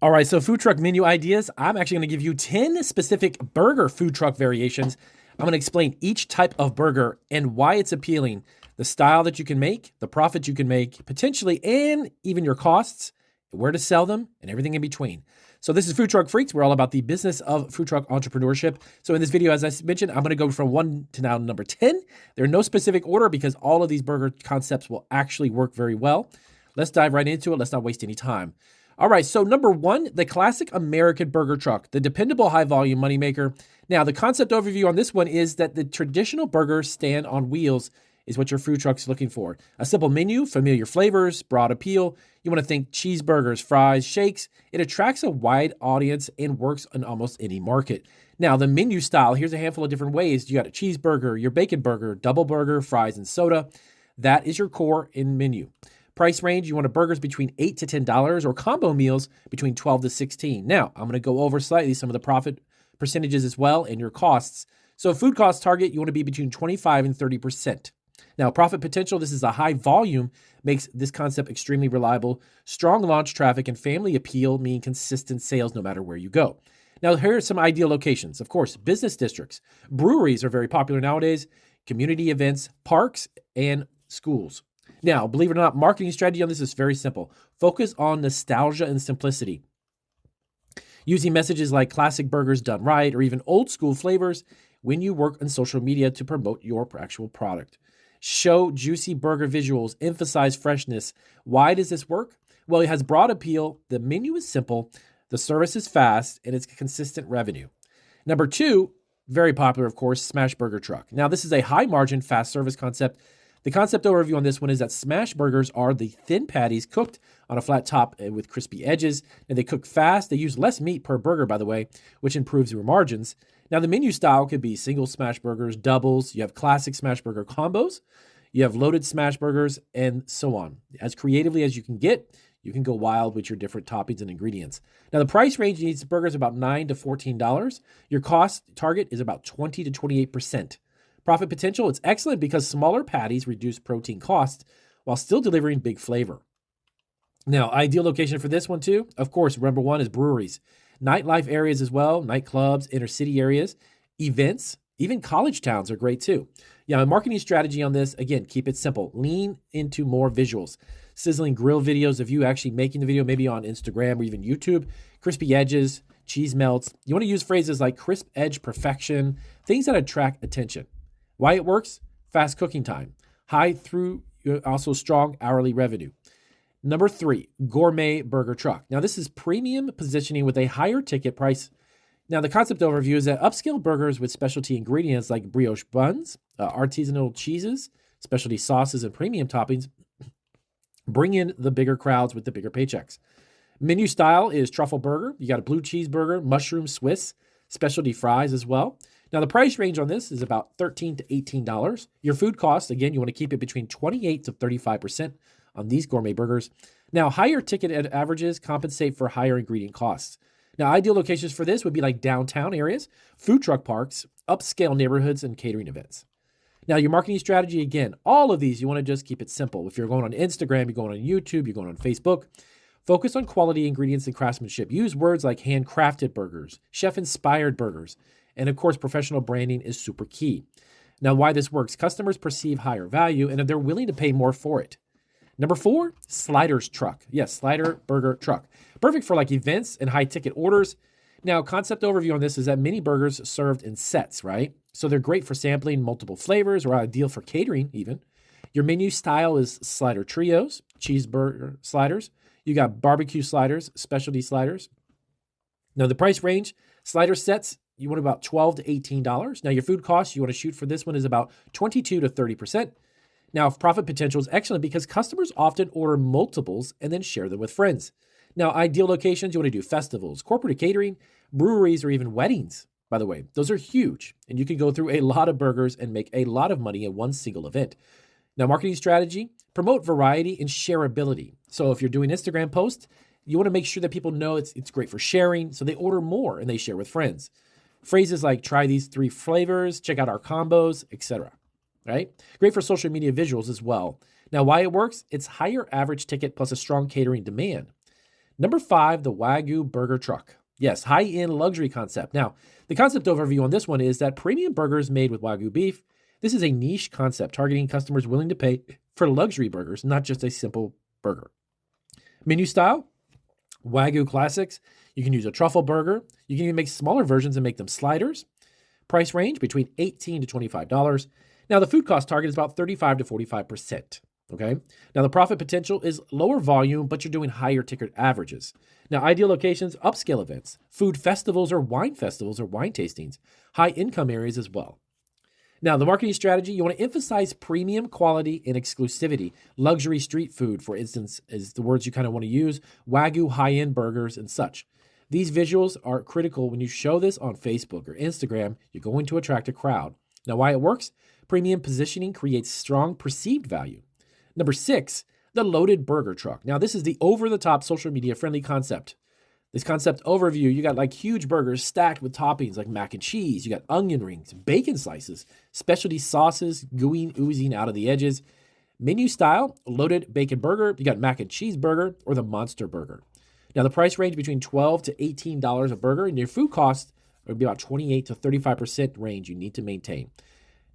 All right, so food truck menu ideas. I'm actually going to give you 10 specific burger food truck variations. I'm going to explain each type of burger and why it's appealing, the style that you can make, the profit you can make, potentially, and even your costs, where to sell them, and everything in between. So this is Food Truck Freaks. We're all about the business of food truck entrepreneurship. So in this video, as I mentioned, I'm going to go from 1 to now number 10. There are no specific order because all of these burger concepts will actually work very well. Let's dive right into it. Let's not waste any time. All right, so number 1, the classic American burger truck, the dependable high-volume moneymaker. Now, the concept overview on this one is that the traditional burger stand on wheels is what your food truck's looking for. A simple menu, familiar flavors, broad appeal. You want to think cheeseburgers, fries, shakes. It attracts a wide audience and works on almost any market. Now, the menu style, here's a handful of different ways. You got a cheeseburger, your bacon burger, double burger, fries, and soda. That is your core in menu. Price range, you want a burgers between $8 to $10 or combo meals between $12 to $16. Now, I'm going to go over slightly some of the profit percentages as well and your costs. So food cost target, you want to be between 25 and 30%. Now, profit potential, this is a high volume, makes this concept extremely reliable. Strong launch traffic and family appeal mean consistent sales no matter where you go. Now, here are some ideal locations. Of course, business districts. Breweries are very popular nowadays. Community events, parks, and schools. Now, believe it or not, marketing strategy on this is very simple. Focus on nostalgia and simplicity. Using messages like classic burgers done right or even old school flavors when you work on social media to promote your actual product. Show juicy burger visuals, emphasize freshness. Why does this work? Well, it has broad appeal, the menu is simple, the service is fast, and it's consistent revenue. Number 2, very popular, of course, smash burger truck. Now, this is a high margin, fast service concept. The concept overview on this one is that smash burgers are the thin patties cooked on a flat top with crispy edges, and they cook fast. They use less meat per burger, by the way, which improves your margins. Now, the menu style could be single smash burgers, doubles. You have classic smash burger combos. You have loaded smash burgers, and so on. As creatively as you can get, you can go wild with your different toppings and ingredients. Now, the price range in these burgers is about $9 to $14. Your cost target is about 20 to 28%. Profit potential, it's excellent because smaller patties reduce protein costs while still delivering big flavor. Now, ideal location for this one too, of course, number 1 is breweries. Nightlife areas as well, nightclubs, inner city areas, events, even college towns are great too. Yeah, a marketing strategy on this, again, keep it simple. Lean into more visuals. Sizzling grill videos of you actually making the video, maybe on Instagram or even YouTube. Crispy edges, cheese melts. You want to use phrases like crisp edge perfection, things that attract attention. Why it works? Fast cooking time. High through, also strong hourly revenue. Number 3, gourmet burger truck. Now, this is premium positioning with a higher ticket price. Now, the concept overview is that upscale burgers with specialty ingredients like brioche buns, artisanal cheeses, specialty sauces, and premium toppings bring in the bigger crowds with the bigger paychecks. Menu style is truffle burger. You got a blue cheeseburger, mushroom Swiss, specialty fries as well. Now, the price range on this is about $13 to $18. Your food cost, again, you want to keep it between 28 to 35% on these gourmet burgers. Now, higher ticket averages compensate for higher ingredient costs. Now, ideal locations for this would be like downtown areas, food truck parks, upscale neighborhoods, and catering events. Now, your marketing strategy, again, all of these, you want to just keep it simple. If you're going on Instagram, you're going on YouTube, you're going on Facebook, focus on quality ingredients and craftsmanship. Use words like handcrafted burgers, chef-inspired burgers, and of course, professional branding is super key. Now, why this works, customers perceive higher value and they're willing to pay more for it. Number 4, sliders truck. Yes, slider burger truck. Perfect for like events and high ticket orders. Now, concept overview on this is that mini burgers served in sets, right? So they're great for sampling multiple flavors or ideal for catering even. Your menu style is slider trios, cheeseburger sliders. You got barbecue sliders, specialty sliders. Now, the price range, slider sets, you want about $12 to $18. Now, your food costs, you want to shoot for this one is about 22 to 30%. Now, profit potential is excellent because customers often order multiples and then share them with friends. Now, ideal locations, you want to do festivals, corporate catering, breweries, or even weddings. By the way, those are huge, and you can go through a lot of burgers and make a lot of money in one single event. Now, marketing strategy, promote variety and shareability. So if you're doing Instagram posts, you want to make sure that people know it's great for sharing, so they order more and they share with friends. Phrases like try these 3 flavors, check out our combos, etc. Right? Great for social media visuals as well. Now, why it works? It's higher average ticket plus a strong catering demand. Number 5, the Wagyu Burger Truck. Yes, high-end luxury concept. Now, the concept overview on this one is that premium burgers made with Wagyu beef. This is a niche concept targeting customers willing to pay for luxury burgers, not just a simple burger. Menu style, Wagyu classics. You can use a truffle burger. You can even make smaller versions and make them sliders. Price range between $18 to $25. Now, the food cost target is about 35 to 45%. Okay. Now, the profit potential is lower volume, but you're doing higher ticket averages. Now, ideal locations, upscale events, food festivals or wine tastings, high income areas as well. Now, the marketing strategy, you want to emphasize premium quality and exclusivity. Luxury street food, for instance, is the words you kind of want to use. Wagyu high-end burgers and such. These visuals are critical when you show this on Facebook or Instagram. You're going to attract a crowd. Now, why it works? Premium positioning creates strong perceived value. Number 6, the loaded burger truck. Now, this is the over-the-top social media friendly concept. This concept overview, you got like huge burgers stacked with toppings like mac and cheese. You got onion rings, bacon slices, specialty sauces oozing out of the edges. Menu style, loaded bacon burger. You got mac and cheese burger or the monster burger. Now, the price range between $12 to $18 a burger, and your food cost would be about 28 to 35% range you need to maintain.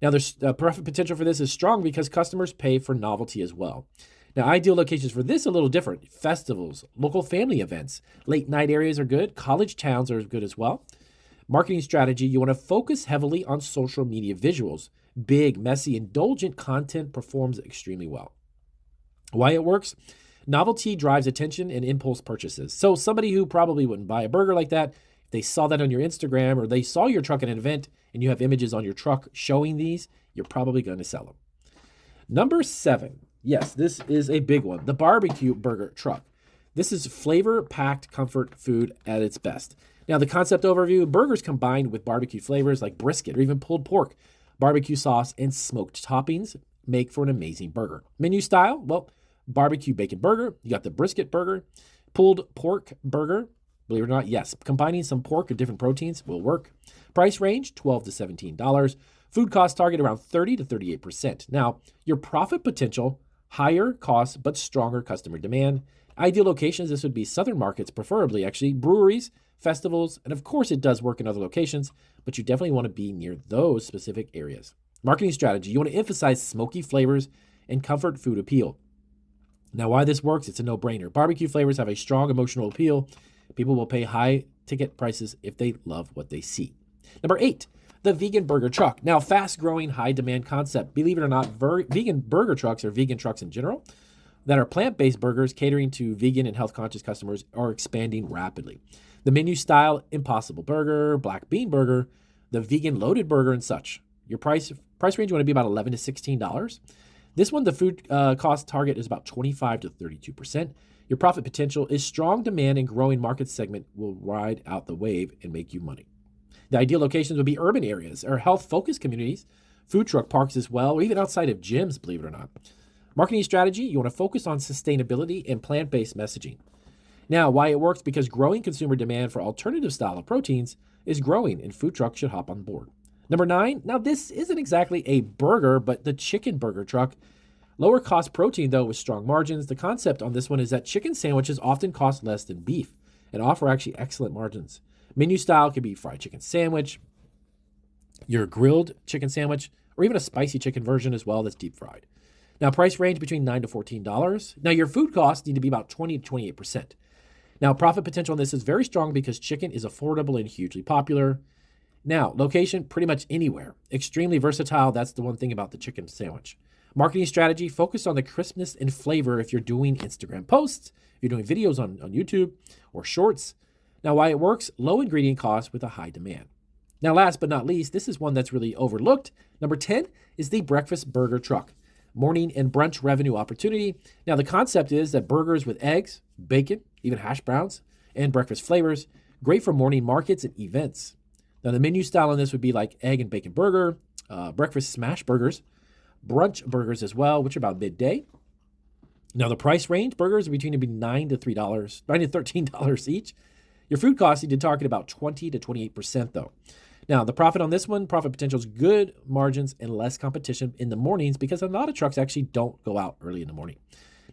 Now, the profit potential for this is strong because customers pay for novelty as well. Now, ideal locations for this are a little different. Festivals, local family events, late night areas are good. College towns are good as well. Marketing strategy, you want to focus heavily on social media visuals. Big, messy, indulgent content performs extremely well. Why it works? Novelty drives attention and impulse purchases. So somebody who probably wouldn't buy a burger like that, if they saw that on your Instagram or they saw your truck at an event and you have images on your truck showing these, you're probably going to sell them. Number 7. Yes, this is a big one. The barbecue burger truck. This is flavor-packed comfort food at its best. Now, the concept overview, burgers combined with barbecue flavors like brisket or even pulled pork, barbecue sauce, and smoked toppings make for an amazing burger. Menu style, well, barbecue bacon burger. You got the brisket burger, pulled pork burger. Believe it or not, yes, combining some pork and different proteins will work. Price range, $12 to $17. Food cost target around 30 to 38%. Now, your profit potential, higher costs, but stronger customer demand. Ideal locations, this would be southern markets, preferably actually, breweries, festivals, and of course it does work in other locations, but you definitely want to be near those specific areas. Marketing strategy, you want to emphasize smoky flavors and comfort food appeal. Now, why this works, it's a no-brainer. Barbecue flavors have a strong emotional appeal. People will pay high ticket prices if they love what they see. Number 8, the vegan burger truck. Now, fast-growing, high-demand concept. Believe it or not, vegan burger trucks or vegan trucks in general that are plant-based burgers catering to vegan and health-conscious customers are expanding rapidly. The menu style, Impossible Burger, Black Bean Burger, the vegan loaded burger, and such. Your price range want to be about $11 to $16. This one, the food cost target is about 25 to 32%. Your profit potential is strong demand and growing market segment will ride out the wave and make you money. The ideal locations would be urban areas or health-focused communities, food truck parks as well, or even outside of gyms, believe it or not. Marketing strategy, you want to focus on sustainability and plant-based messaging. Now, why it works? Because growing consumer demand for alternative style of proteins is growing and food trucks should hop on board. Number 9, now this isn't exactly a burger, but the chicken burger truck. Lower cost protein, though, with strong margins. The concept on this one is that chicken sandwiches often cost less than beef and offer actually excellent margins. Menu style could be fried chicken sandwich, your grilled chicken sandwich, or even a spicy chicken version as well that's deep fried. Now, price range between $9 to $14. Now, your food costs need to be about 20 to 28%. Now, profit potential on this is very strong because chicken is affordable and hugely popular. Now, location, pretty much anywhere. Extremely versatile. That's the one thing about the chicken sandwich. Marketing strategy, focus on the crispness and flavor if you're doing Instagram posts, if you're doing videos on YouTube or shorts. Now, why it works, low ingredient costs with a high demand. Now, last but not least, this is one that's really overlooked. Number 10 is the breakfast burger truck. Morning and brunch revenue opportunity. Now, the concept is that burgers with eggs, bacon, even hash browns, and breakfast flavors, great for morning markets and events. Now, the menu style on this would be like egg and bacon burger, breakfast smash burgers, brunch burgers as well, which are about midday. Now, the price range, burgers are between $9 to $13 each. Your food costs need to target about 20 to 28% though. Now, the profit on this one, profit potential is good margins and less competition in the mornings because a lot of trucks actually don't go out early in the morning.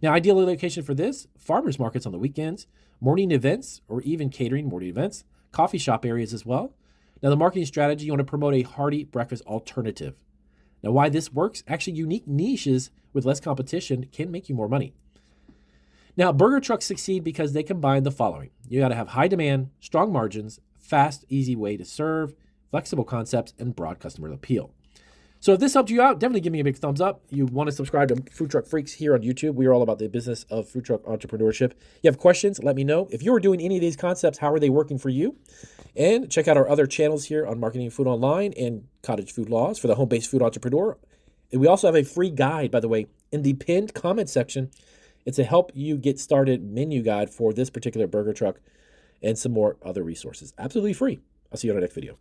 Now, ideal location for this, farmers markets on the weekends, morning events, or even catering morning events, coffee shop areas as well. Now, the marketing strategy, you want to promote a hearty breakfast alternative. Now, why this works, actually unique niches with less competition can make you more money. Now, burger trucks succeed because they combine the following. You got to have high demand, strong margins, fast, easy way to serve, flexible concepts, and broad customer appeal. So if this helped you out, definitely give me a big thumbs up. You want to subscribe to Food Truck Freaks here on YouTube. We are all about the business of food truck entrepreneurship. You have questions, let me know. If you are doing any of these concepts, how are they working for you? And check out our other channels here on Marketing Food Online and Cottage Food Laws for the home-based food entrepreneur. And we also have a free guide, by the way, in the pinned comment section. It's a help you get started menu guide for this particular burger truck and some more other resources. Absolutely free. I'll see you on the next video.